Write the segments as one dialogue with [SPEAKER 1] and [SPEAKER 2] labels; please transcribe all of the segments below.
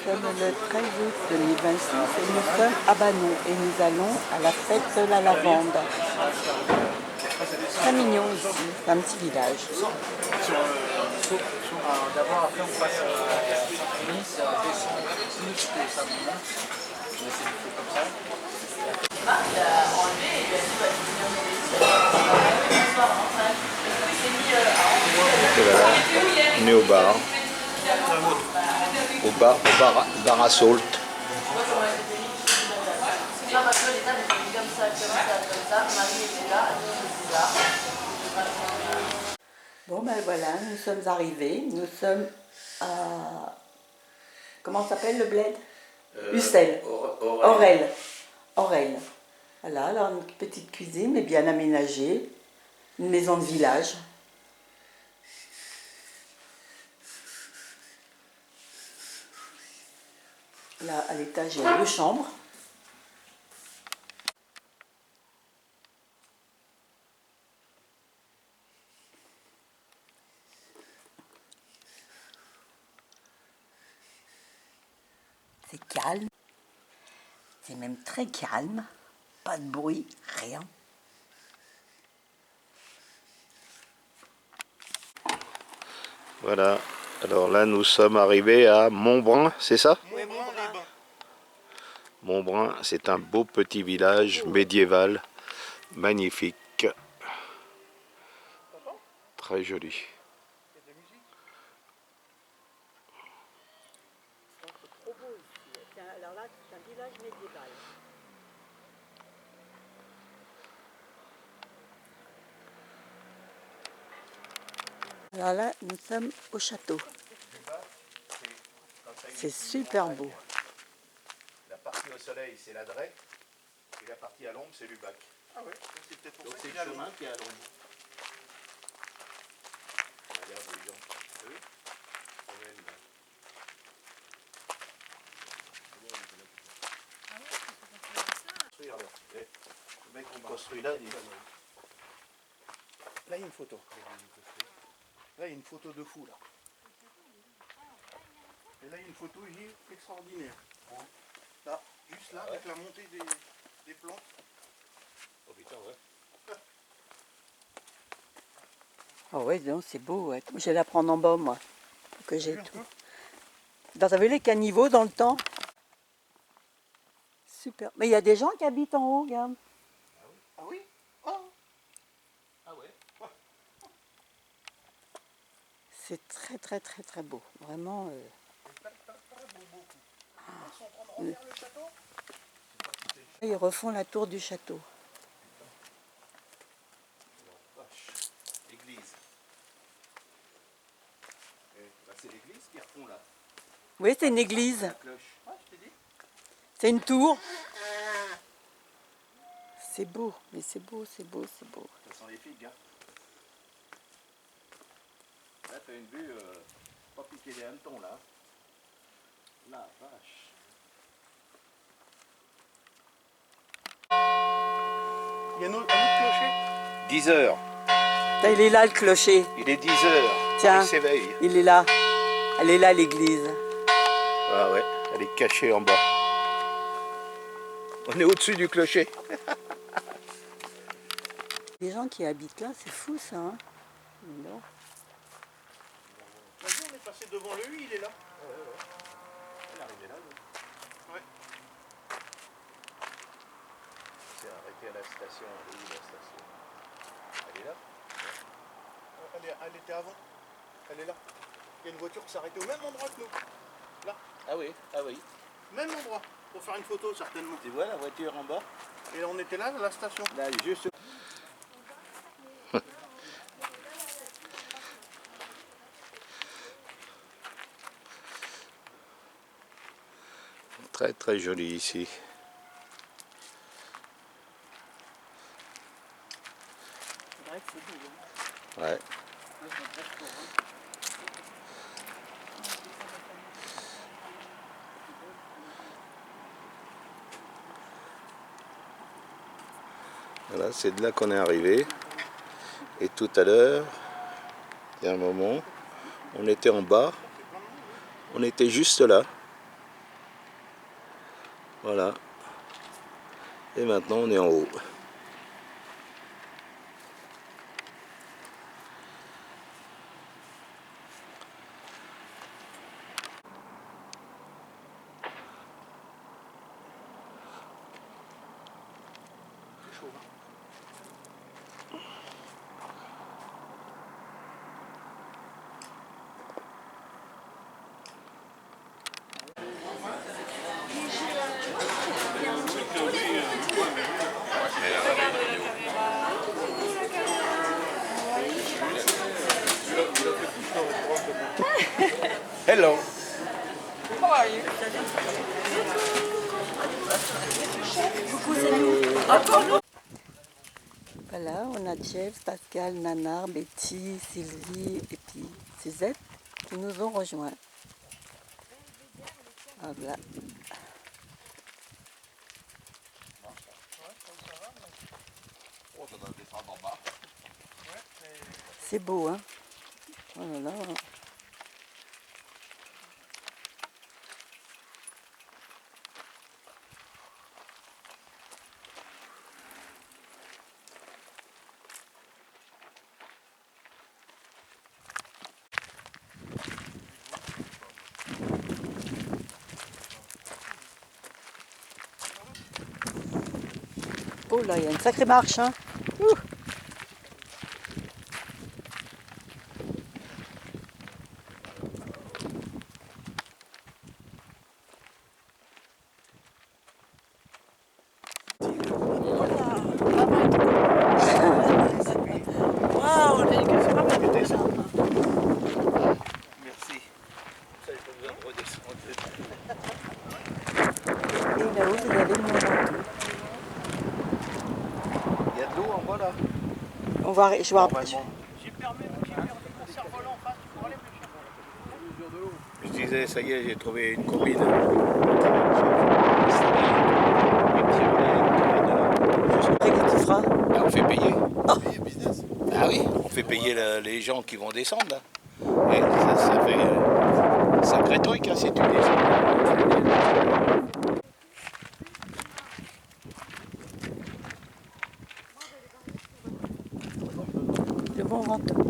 [SPEAKER 1] sommes le 13 août 2026 et nous sommes à Banon et nous allons à la fête de la lavande. Très mignon ici, c'est un petit village.
[SPEAKER 2] D'abord, après on passe à Nice, à descendre plus que ça monte. On essaie de faire comme ça.
[SPEAKER 3] Marc il a enlevé et il a dit bah, je vais venir me laisser.
[SPEAKER 4] Et voilà, on est au bar. Au bar à Sault.
[SPEAKER 3] Là, parce que l'état était comme ça, comme ça. Marie était là, nous était là.
[SPEAKER 1] Bon ben voilà, nous sommes arrivés, nous sommes à... Comment s'appelle le bled? Ussel. Aurel. Aurel. Voilà, alors une petite cuisine, mais bien aménagée. Une maison de village. Là, à l'étage, il y a 2 chambres. C'est calme. C'est même très calme. Pas de bruit, rien.
[SPEAKER 4] Voilà, alors là nous sommes arrivés à Montbrun, c'est ça?
[SPEAKER 1] Oui, Montbrun.
[SPEAKER 4] Montbrun, c'est un beau petit village médiéval, magnifique, très joli.
[SPEAKER 1] Trop beau ici. Alors là, c'est un village médiéval. Alors là, nous sommes au château. C'est super beau.
[SPEAKER 4] La partie au soleil, c'est la Draie, et la partie à l'ombre, c'est l'Ubac.
[SPEAKER 2] Ah ouais, c'est peut-être pour
[SPEAKER 4] Donc
[SPEAKER 2] ça
[SPEAKER 4] c'est
[SPEAKER 2] qu'il
[SPEAKER 4] le
[SPEAKER 2] y a
[SPEAKER 4] chemin qui est à l'ombre. Regarde les gens. T'as vu? Le mec qui construit là, il...
[SPEAKER 2] Là, il y a une photo. Là, il y a une photo de fou, là. Et là, il y a une photo ici extraordinaire. Là, juste là, avec la montée des plantes.
[SPEAKER 4] Oh putain, ouais.
[SPEAKER 1] Oh ouais, donc c'est beau. Ouais. Je vais la prendre en bas, moi, pour que j'ai tout. T'as vu les caniveaux dans le temps? Super. Mais il y a des gens qui habitent en haut, regarde.
[SPEAKER 2] Ah oui? Oh.
[SPEAKER 4] Ah ouais.
[SPEAKER 1] C'est très très très très beau. Vraiment.
[SPEAKER 2] Ils sont en train de refaire le château?
[SPEAKER 1] Ils refont la tour du château.
[SPEAKER 4] L'église. C'est l'église qui refont là.
[SPEAKER 1] Oui, c'est une église.
[SPEAKER 4] La cloche.
[SPEAKER 2] Ouais, je t'ai dit.
[SPEAKER 1] C'est une tour. C'est beau, mais c'est beau, c'est beau, c'est beau.
[SPEAKER 4] Ça sent les figues, hein. Là, t'as une vue, pas piquer des hannetons, là. La vache.
[SPEAKER 2] Il y a un autre clocher.
[SPEAKER 4] 10 heures.
[SPEAKER 1] Tiens, il est là le clocher.
[SPEAKER 4] Il est 10 heures.
[SPEAKER 1] Tiens,
[SPEAKER 4] Il s'éveille.
[SPEAKER 1] il est là. Elle est là l'église.
[SPEAKER 4] Ah ouais, elle est cachée en bas. On est au-dessus du clocher.
[SPEAKER 1] Les gens qui habitent là, c'est fou ça. Hein? Non.
[SPEAKER 2] Vas-y, on est passé devant le U, il est là.
[SPEAKER 4] Elle est arrivée là, oui.
[SPEAKER 2] Ouais.
[SPEAKER 4] C'est arrêté à la station. Elle est où la station? Elle est là?
[SPEAKER 2] Elle était avant. Elle est là. Il y a une voiture qui s'est arrêtée au même endroit que nous. Là,
[SPEAKER 4] Ah oui, ah oui.
[SPEAKER 2] même endroit. Pour faire une photo, certainement.
[SPEAKER 4] Tu vois la voiture en bas?
[SPEAKER 2] Et on était là, à la station.
[SPEAKER 4] Là, juste. Très très joli ici.
[SPEAKER 1] C'est vrai que c'est beau. Hein?
[SPEAKER 4] Ouais. Voilà, c'est de là qu'on est arrivé. Et tout à l'heure, il y a un moment, on était en bas, on était juste là. Voilà. Et maintenant on est en haut. Hello.
[SPEAKER 3] How are you?
[SPEAKER 1] Voilà, on a Jeff, Pascal, Nanar, Betty, Sylvie et puis Suzette qui nous ont rejoints. Voilà. C'est beau, hein? Oh là là. Oh là, il y a une sacrée marche, hein? Ouh. Waouh,
[SPEAKER 4] Merci. Ça, il faut besoin de redescendre.
[SPEAKER 1] et là-haut, vous avez le Mont Ventoux.
[SPEAKER 4] Il y a de l'eau en bas là.
[SPEAKER 1] On va, je vois.
[SPEAKER 4] Normalement. Je disais, ça y est, j'ai trouvé une combine.
[SPEAKER 1] Qu'est-ce que tu feras?
[SPEAKER 4] Ah, on fait payer. Ah oui, on fait payer les gens qui vont descendre. Là. Et ça fait un sacré truc hein, si tu descends.
[SPEAKER 1] Le Mont Ventoux.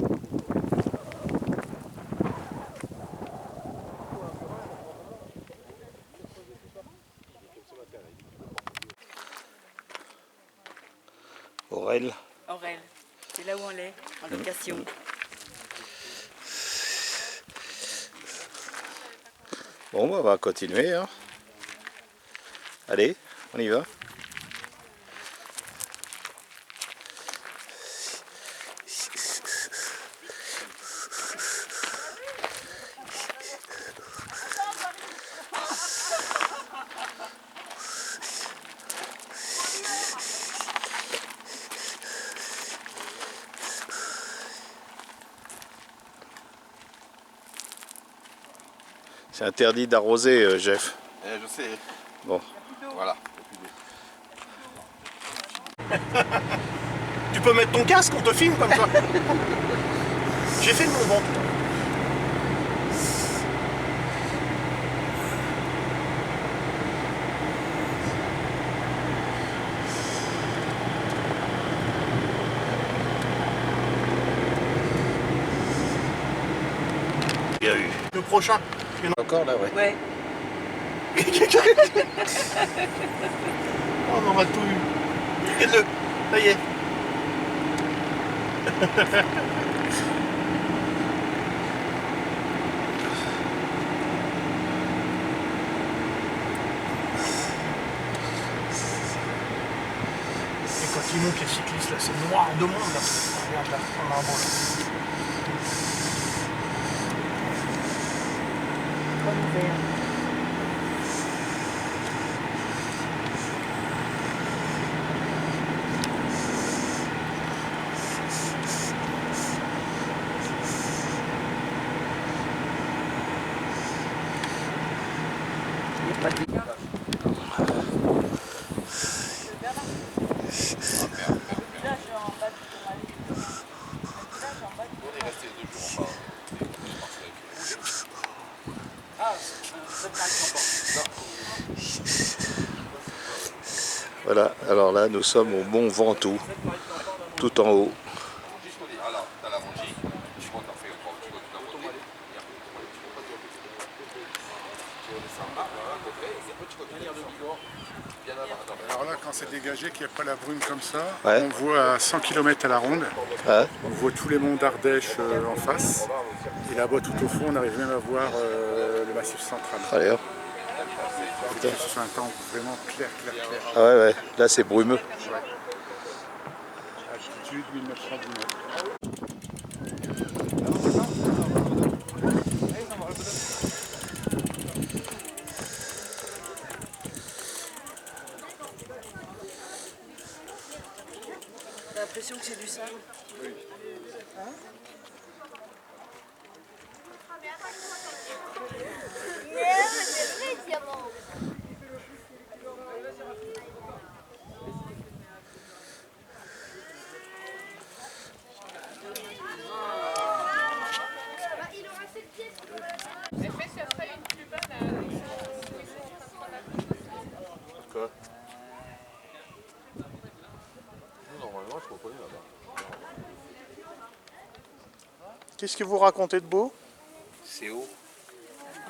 [SPEAKER 4] Aurel.
[SPEAKER 1] Aurel, c'est là où on est, en location.
[SPEAKER 4] Bon, bah, on va continuer. Hein. Allez, on y va. C'est interdit d'arroser, Jeff.
[SPEAKER 5] Je sais.
[SPEAKER 4] Bon.
[SPEAKER 5] Voilà.
[SPEAKER 6] Tu peux mettre ton casque, on te filme comme ça. J'ai fait le Mont Ventoux.
[SPEAKER 4] Il y a eu.
[SPEAKER 6] Le prochain.
[SPEAKER 4] Encore là, ouais.
[SPEAKER 1] Ouais.
[SPEAKER 6] Oh, on aura tout eu. Regarde-le. Ça y est. Et quand ils montent les cyclistes là, c'est noir de monde là. Regarde là, on a un beau là.
[SPEAKER 1] Comme hiver. Il n'y a pas de
[SPEAKER 5] On est resté 2 jours en bas.
[SPEAKER 2] Ah, c'est pas le
[SPEAKER 4] Voilà, alors là nous sommes au Mont Ventoux, tout en haut.
[SPEAKER 5] Alors, t'as la bougie, tu vois, t'as fait un peu de la beauté.
[SPEAKER 7] Alors là, quand c'est dégagé, qu'il n'y a pas la brume comme ça,
[SPEAKER 4] Ouais.
[SPEAKER 7] on voit à 100 km à la ronde,
[SPEAKER 4] Hein?
[SPEAKER 7] on voit tous les monts d'Ardèche en face. Et là-bas, tout au fond, on arrive même à voir le massif central.
[SPEAKER 4] Allez,
[SPEAKER 7] C'est un temps vraiment clair.
[SPEAKER 4] ah ouais, ouais, là c'est brumeux.
[SPEAKER 7] Altitude 1910 mètres.
[SPEAKER 3] J'ai l'impression que c'est du sable.
[SPEAKER 6] Qu'est-ce que vous racontez de beau?
[SPEAKER 4] C'est haut.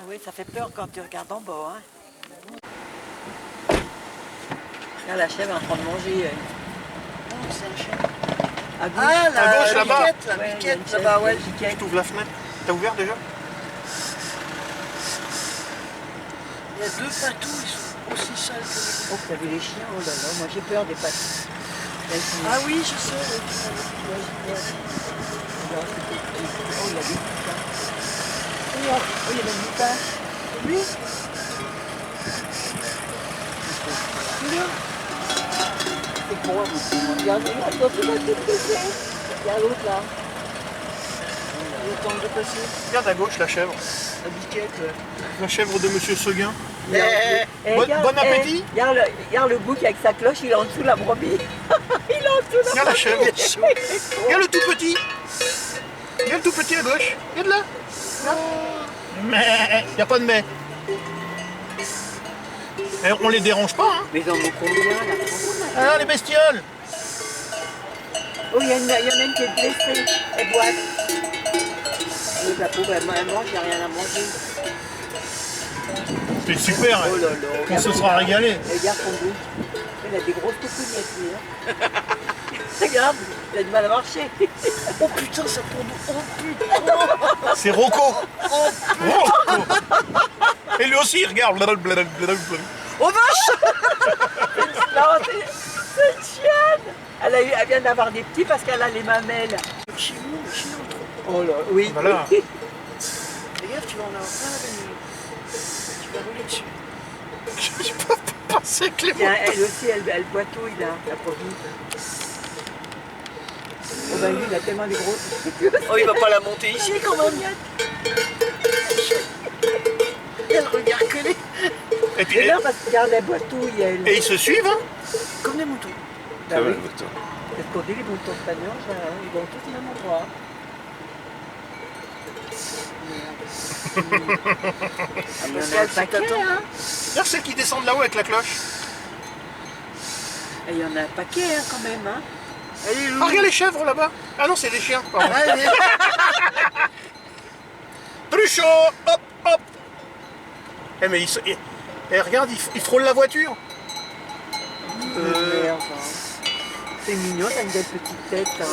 [SPEAKER 1] Oui, ça fait peur quand tu regardes en bas. Hein. Là, la chèvre est en train de manger.
[SPEAKER 3] Non, c'est un chien.
[SPEAKER 1] À gauche.
[SPEAKER 3] Ah,
[SPEAKER 6] À gauche, là-bas.
[SPEAKER 3] biquette, la
[SPEAKER 1] Ouais, il y a
[SPEAKER 3] biquette,
[SPEAKER 1] une chèvre,
[SPEAKER 3] là-bas, ouais.
[SPEAKER 1] une biquette.
[SPEAKER 6] Tu ouvres la fenêtre. T'as ouvert déjà?
[SPEAKER 3] Il y a deux patous, ils sont aussi sales que les...
[SPEAKER 1] Oh, t'as vu les chiens? Oh là là, moi j'ai peur des patous.
[SPEAKER 3] Ah oui, je sais.
[SPEAKER 1] Oh, il y a des lutins. Oh, il y a des lutins. Lui? C'est quoi? Regarde, regarde, regarde l'autre là.
[SPEAKER 3] Il est temps de passer.
[SPEAKER 6] Regarde à gauche la chèvre.
[SPEAKER 3] La biquette.
[SPEAKER 6] La chèvre de Monsieur Seguin.
[SPEAKER 1] Eh,
[SPEAKER 6] Bon appétit.
[SPEAKER 1] Regarde le bouc avec sa cloche, il est en dessous de la brebis. Il est en dessous de la
[SPEAKER 6] Regarde la chèvre.
[SPEAKER 1] brebis.
[SPEAKER 6] Regarde le tout petit. Regarde le tout petit à gauche. Regarde là. Mais y a pas de mais. Et on les dérange pas, hein.
[SPEAKER 1] Mais ils en ont combien là?
[SPEAKER 6] Ah les bestioles.
[SPEAKER 1] Oh, il y en a une qui est blessée. Elle boite. Oui, la pauvre, elle mange, il n'y a rien à manger.
[SPEAKER 6] C'est super.
[SPEAKER 1] Oh là là.
[SPEAKER 6] On se sera régalé.
[SPEAKER 1] Regarde son bouc. Il a des grosses coupignettes, lui. Hein. Regarde, il a du mal à marcher.
[SPEAKER 3] Oh putain, ça tourne. Oh putain.
[SPEAKER 6] C'est Rocco. Rocco. Et lui aussi, il regarde.
[SPEAKER 3] Oh vache.
[SPEAKER 1] Non, c'est une chienne. Elle vient d'avoir des petits parce qu'elle a les mamelles.
[SPEAKER 3] Chez nous, le chien entre.
[SPEAKER 1] Oh là, oui.
[SPEAKER 6] Voilà.
[SPEAKER 3] Regarde, tu vas en avoir plein la nuit. Tu vas rouler dessus.
[SPEAKER 6] Je peux pas passer, Clément.
[SPEAKER 1] Tiens, elle aussi, elle boitouille là, la pauvre. Oh ben lui, il a tellement des grosses.
[SPEAKER 3] Oh, il va pas la monter ici quand même. Elle regarde que les...
[SPEAKER 6] Et puis,
[SPEAKER 1] Et là, parce que regarde, elle boitouille, elle.
[SPEAKER 6] et ils se suivent, hein.
[SPEAKER 3] Comme des moutons.
[SPEAKER 1] Bah oui. Parce qu'on dit les moutons espagnols, ils vont tous au même endroit. Ah, mais on a un paquet, hein.
[SPEAKER 6] Regarde celles qui descendent là-haut avec la cloche.
[SPEAKER 1] Et il y en a un paquet, hein, quand même, hein.
[SPEAKER 3] Allez,
[SPEAKER 6] Ah, regarde les chèvres là-bas. Ah non, c'est des chiens. Pardon.
[SPEAKER 3] Allez.
[SPEAKER 6] Truchot. Hop, hop. Eh mais regarde, ils frôlent la voiture.
[SPEAKER 1] Merde, hein. C'est mignon, t'as une belle petite tête. Hein.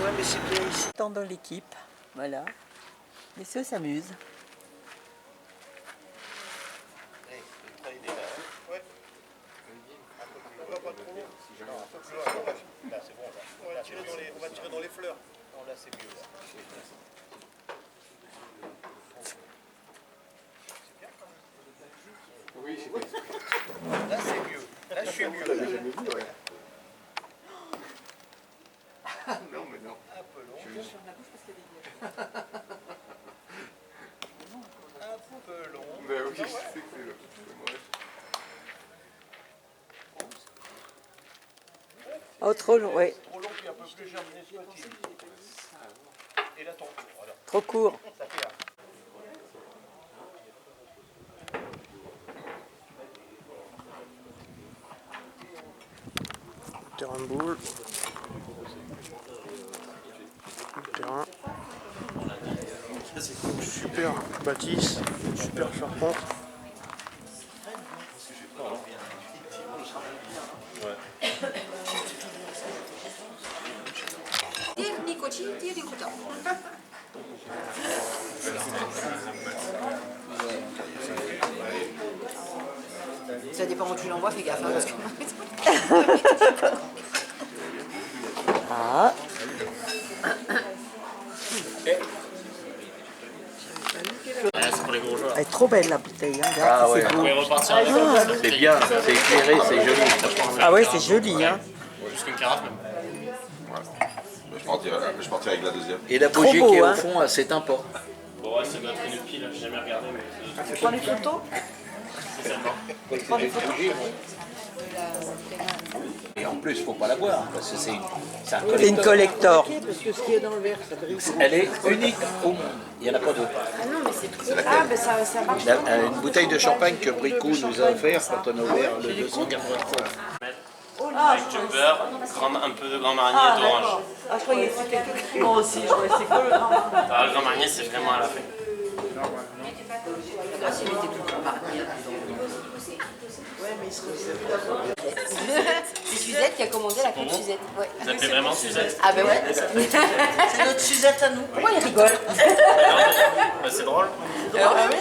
[SPEAKER 3] Ouais, mais c'est bien ici.
[SPEAKER 1] Tant dans l'équipe, voilà. Les ceux s'amusent.
[SPEAKER 6] On va tirer dans les fleurs. Non, là c'est mieux. Là c'est mieux. Là je suis mieux.
[SPEAKER 5] Non, mais non.
[SPEAKER 6] Un peu long. Un peu long.
[SPEAKER 5] Mais oui, je sais que c'est le.
[SPEAKER 1] Oh, trop long, oui.
[SPEAKER 6] Trop long puis un peu plus germiné soit-il. Et là ton tour, voilà.
[SPEAKER 1] Trop court.
[SPEAKER 6] Ça fait un. Terrain de boule. Le terrain. Super bâtisse, super charpente.
[SPEAKER 3] Ça dépend où tu l'envoies, fais gaffe. Hein, parce que...
[SPEAKER 1] Ah. Elle est trop belle la bouteille. Hein. Regarde,
[SPEAKER 4] Ah ouais.
[SPEAKER 1] c'est beau.
[SPEAKER 4] C'est bien, c'est éclairé, c'est joli.
[SPEAKER 1] Ah ouais, c'est joli. Hein.
[SPEAKER 2] Jusqu'une carafe même.
[SPEAKER 5] Je partirai avec la deuxième.
[SPEAKER 4] Et la
[SPEAKER 1] Trop
[SPEAKER 4] bougie
[SPEAKER 1] beau,
[SPEAKER 4] qui est
[SPEAKER 1] hein.
[SPEAKER 4] au fond à cet import.
[SPEAKER 2] Bon, ouais, ça doit traîner de pile, j'ai jamais regardé. Mais...
[SPEAKER 1] Tu prends des photos? Tu prends des photos?
[SPEAKER 4] Et en plus, il ne faut pas la boire, parce que c'est un
[SPEAKER 1] C'est une collector.
[SPEAKER 8] Parce que ce qu'il y a dans le verre, ça brille.
[SPEAKER 4] Elle est unique au monde. Il n'y en a pas d'autre.
[SPEAKER 3] Ah non, mais c'est trop. Ah, ben ça marche.
[SPEAKER 4] Une bouteille de champagne que Bricou nous a offert quand on a ouvert le 283.
[SPEAKER 2] Avec du beurre, un peu de Grand Marnier et d'orange.
[SPEAKER 1] Ah, je croyais que c'était que moi aussi. Je croyais que c'est quoi le grand?
[SPEAKER 2] Alors, le Grand Marnier, c'est vraiment à la fin.
[SPEAKER 3] C'est Suzette qui a commandé la crêpe Suzette. Ouais.
[SPEAKER 2] Vous appelez vraiment Suzette?
[SPEAKER 3] Ah ben ouais.
[SPEAKER 8] C'est notre Suzette à nous.
[SPEAKER 3] Pourquoi il rigole?
[SPEAKER 2] Bah, c'est drôle.
[SPEAKER 3] Ah oui.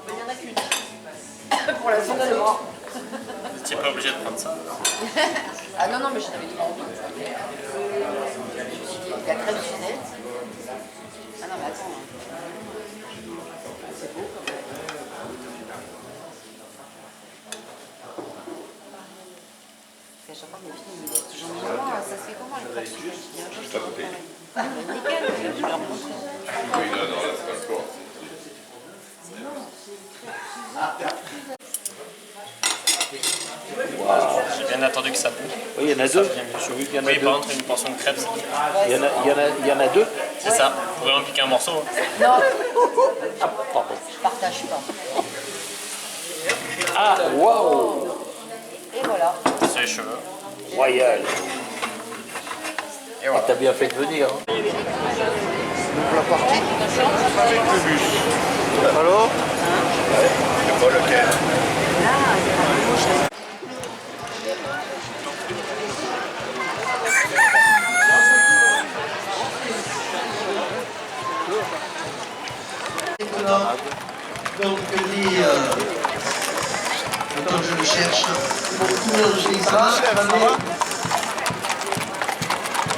[SPEAKER 3] Il y en a qu'une. Pour la fin de bras.
[SPEAKER 2] Vous n'étiez pas obligé de prendre ça.
[SPEAKER 3] Ah non, non, mais j'en avais trop envie. La crêpe Suzette. Ah non, mais attends. C'est beau quand même. À chaque fois que mes filles me disent toujours maman, ça se fait comment les crêpes Suzette? Je dis un jour, je te montrerai. Ah, mais nickel, je leur montrerai.
[SPEAKER 5] Oui, là, dans la transport.
[SPEAKER 2] J'ai bien attendu que ça bouge.
[SPEAKER 4] Oui, il y en a deux. J'ai vu qu'il y en a
[SPEAKER 2] Oui,
[SPEAKER 4] deux.
[SPEAKER 2] par contre, une portion de crêpes,
[SPEAKER 4] Il y en a deux.
[SPEAKER 2] c'est ça. Vous pouvez en piquer un morceau. Hein.
[SPEAKER 3] Non,
[SPEAKER 4] Ah, pardon.
[SPEAKER 3] je partage pas.
[SPEAKER 4] Ah, waouh.
[SPEAKER 3] Et voilà.
[SPEAKER 2] C'est les cheveux.
[SPEAKER 4] Royal.
[SPEAKER 2] Et voilà.
[SPEAKER 4] T'as bien fait de venir. Hein.
[SPEAKER 6] Donc la partie avec le bus. Alors
[SPEAKER 5] Pas lequel.
[SPEAKER 8] Donc quand je le cherche, beaucoup mélangé, ça va.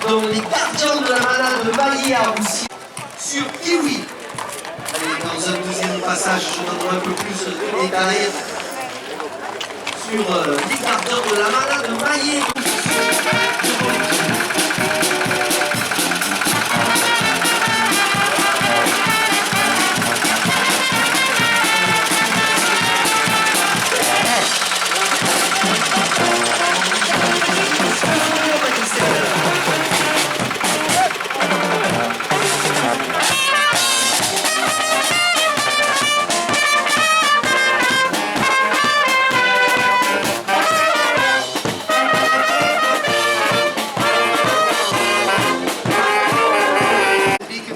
[SPEAKER 8] Donc les gardiens de la malade Maillé à Roussy sur Kiwi. Allez, dans un deuxième passage, je donnerai un peu plus de détails sur les gardiens de la malade Maillé.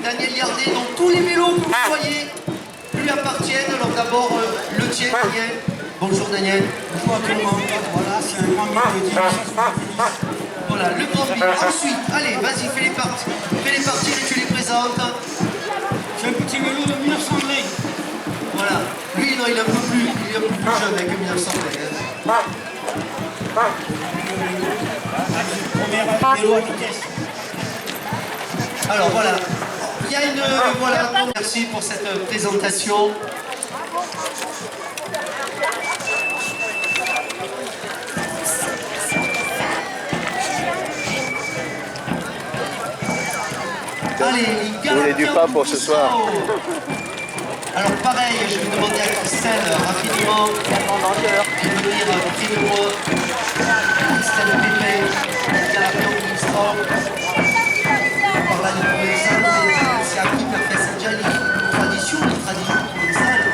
[SPEAKER 8] Daniel Yardet, donc tous les vélos que vous voyez lui appartiennent. Alors d'abord le tien, Daniel. Bonjour Daniel.
[SPEAKER 9] Bonjour à tout le monde. Voilà, c'est un grand vélo de 1970.
[SPEAKER 8] Voilà, le grand vélo. Ensuite, allez, vas-y, fais les parties. Fais les parties et tu les présentes.
[SPEAKER 9] C'est un petit vélo de 1920.
[SPEAKER 8] Voilà. Lui, non, il est un peu plus jeune avec 1920.
[SPEAKER 9] Premier vélo à vitesse.
[SPEAKER 8] Alors voilà. Il y a une... voilà, merci pour cette présentation. Allez,
[SPEAKER 4] Vous voulez du pain pour ce soir?
[SPEAKER 8] Alors pareil, je vais demander à Christelle rapidement de venir près de moi. Christelle Pépé, qui a la planque d'histoire. Par là, de provençal, c'est acquis par fait déjà les traditions provençales,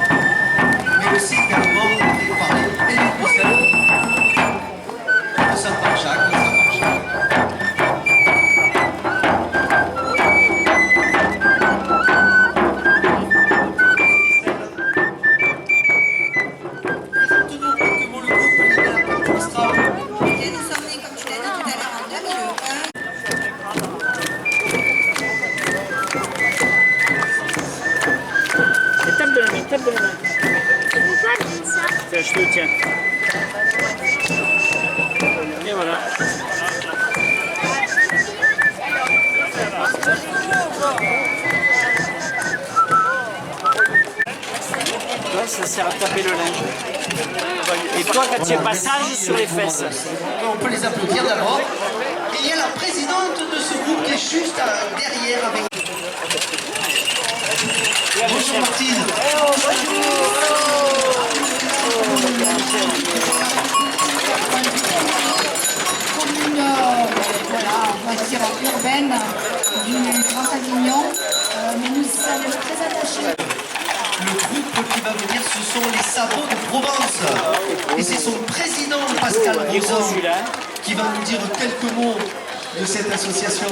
[SPEAKER 8] mais aussi également de parler et de Bruxelles. Ça par Jacques, ça par
[SPEAKER 6] Tiens, je te tiens. Et voilà. Là, ça sert à taper le linge. Et toi, quand tu es passage sur les fesses.
[SPEAKER 8] On peut les applaudir d'abord. Et il y a la présidente de ce groupe qui est juste derrière avec... Bonjour Martine.
[SPEAKER 10] Commune, voilà, on va dire urbaine du Grand Avignon, mais nous sommes très attachés.
[SPEAKER 8] Le groupe qui va venir, ce sont les Sabots de Provence. Et c'est son président, Pascal Rosan, qui va nous dire quelques mots de cette association.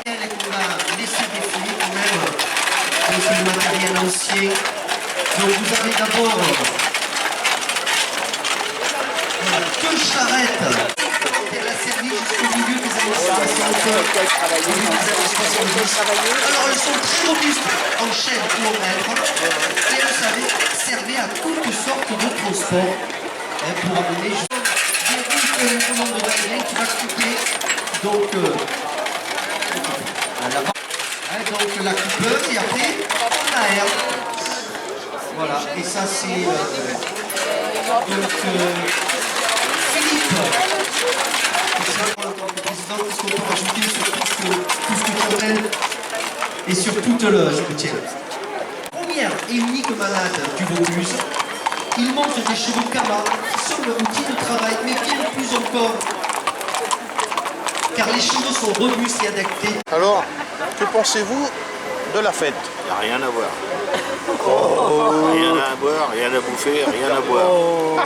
[SPEAKER 8] Elle qu'on a laissé défiler quand même avec le matériel ancien. Donc vous avez d'abord deux charrettes. Elle a servi jusqu'au milieu des années 60. Alors elles sont très robustes en chaîne ou en nègre. Et elles servaient à toutes sortes de transports pour amener une commande de Valérie qui va couper donc à l'avant. Donc la coupeuse et après en arrière. Voilà, et ça c'est donc Philippe. En tant que président, qu'est-ce qu'on peut rajouter sur tout ce que tu amènes et sur toute le tiens. Première et unique malade du Vaucluse, il monte des chevaux Kama qui sont leur outil de travail, mais bien plus encore, car les chevaux sont robustes et adaptés.
[SPEAKER 6] Alors, que pensez-vous de la fête?
[SPEAKER 4] Il n'y a rien à voir. Rien à boire, rien à bouffer, rien à boire.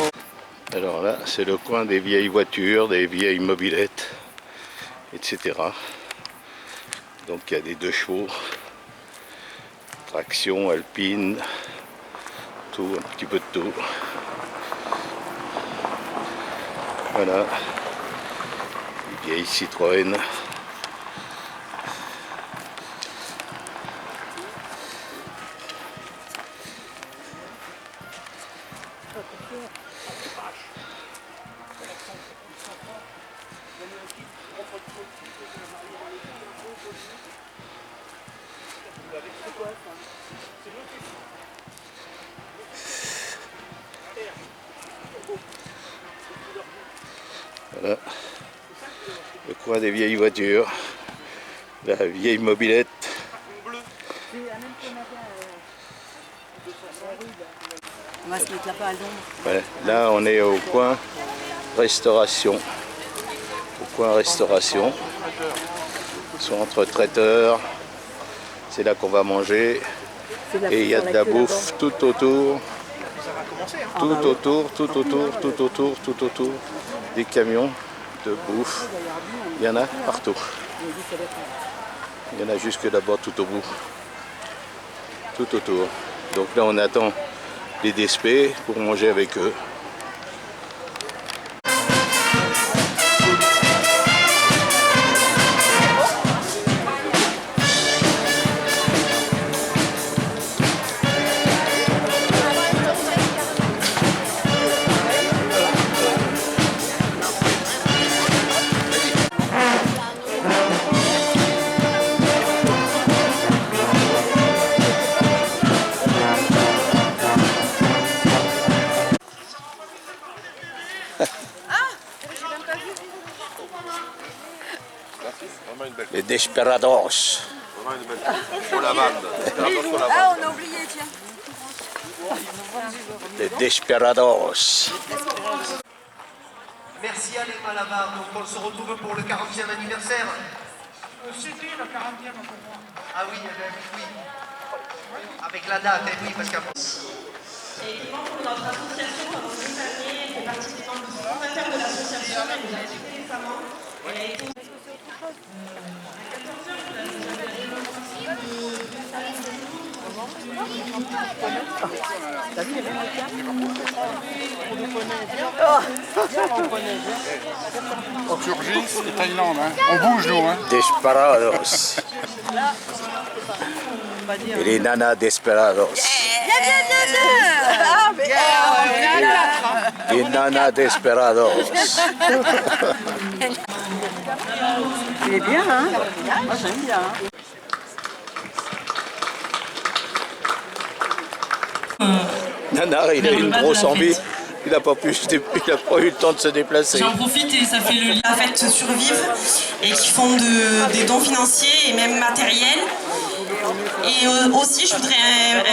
[SPEAKER 4] Alors là, c'est le coin des vieilles voitures, des vieilles mobylettes, etc. Donc il y a des 2 chevaux, traction, alpine, tout, un petit peu de tout. Voilà, des vieilles Citroën. Voilà, le coin des vieilles voitures, la vieille mobilette.
[SPEAKER 1] On va se mettre là-bas à l'ombre.
[SPEAKER 4] Ouais, là on est au coin restauration. Au coin restauration. Ils sont entre traiteurs. C'est là qu'on va manger. Et il y a de la bouffe tout autour. Tout autour. Des camions de bouffe. Il y en a partout. Il y en a jusque là-bas tout au bout. Tout autour. Donc là on attend les DSP pour manger avec eux. Les Desperados.
[SPEAKER 5] Pour la bande.
[SPEAKER 3] Ah, on a oublié, tiens.
[SPEAKER 4] Les Desperados.
[SPEAKER 8] Merci à Léma Lavar, donc on se retrouve pour le 40e anniversaire.
[SPEAKER 9] C'était le 40e pour moi.
[SPEAKER 8] Ah oui, oui. Avec la date, oui, parce qu'après...
[SPEAKER 11] Et il est membre de notre association pendant des années, elle fait partie des membres fondateurs de l'association, elle nous a quittés récemment. Elle a été...
[SPEAKER 1] T'as vu les mêmes
[SPEAKER 7] On surgit, c'est Thaïlande, hein. On bouge nous, hein.
[SPEAKER 4] Desperados. Et les nanas Desperados.
[SPEAKER 3] Viens.
[SPEAKER 4] Nana Desperados.
[SPEAKER 1] Il est bien, hein? Moi j'aime bien.
[SPEAKER 4] Nana, il a une grosse envie. Il n'a pas eu le temps de se déplacer.
[SPEAKER 11] J'en profite et ça fait le lien. La fête survivent et qui font des dons financiers et même matériels. Et aussi, je voudrais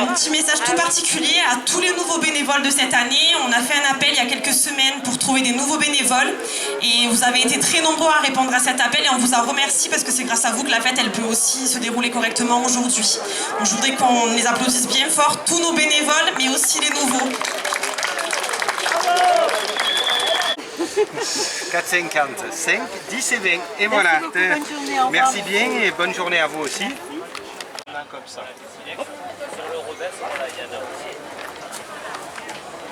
[SPEAKER 11] un petit message tout particulier à tous les nouveaux bénévoles de cette année. On a fait un appel il y a quelques semaines pour trouver des nouveaux bénévoles. Et vous avez été très nombreux à répondre à cet appel et on vous en remercie parce que c'est grâce à vous que la fête, elle peut aussi se dérouler correctement aujourd'hui. Donc je voudrais qu'on les applaudisse bien fort, tous nos bénévoles, mais aussi les nouveaux.
[SPEAKER 6] 4,50, 5, 10 et 20. Et voilà. Merci bien et bonne journée à vous aussi. Comme ça. Sur le revers, voilà, il y en a aussi.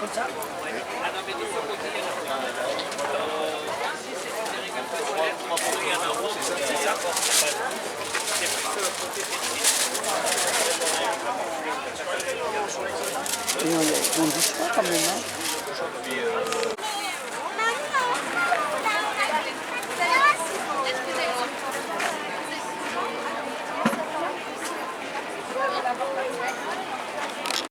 [SPEAKER 6] Comme ça? Oui. Ah non, mais de ce côté, il y en a ici, c'est numérique un peu solaire. Il y en a un rose, c'est ça? C'est plus que le côté
[SPEAKER 1] Et on dit quoi quand même, hein?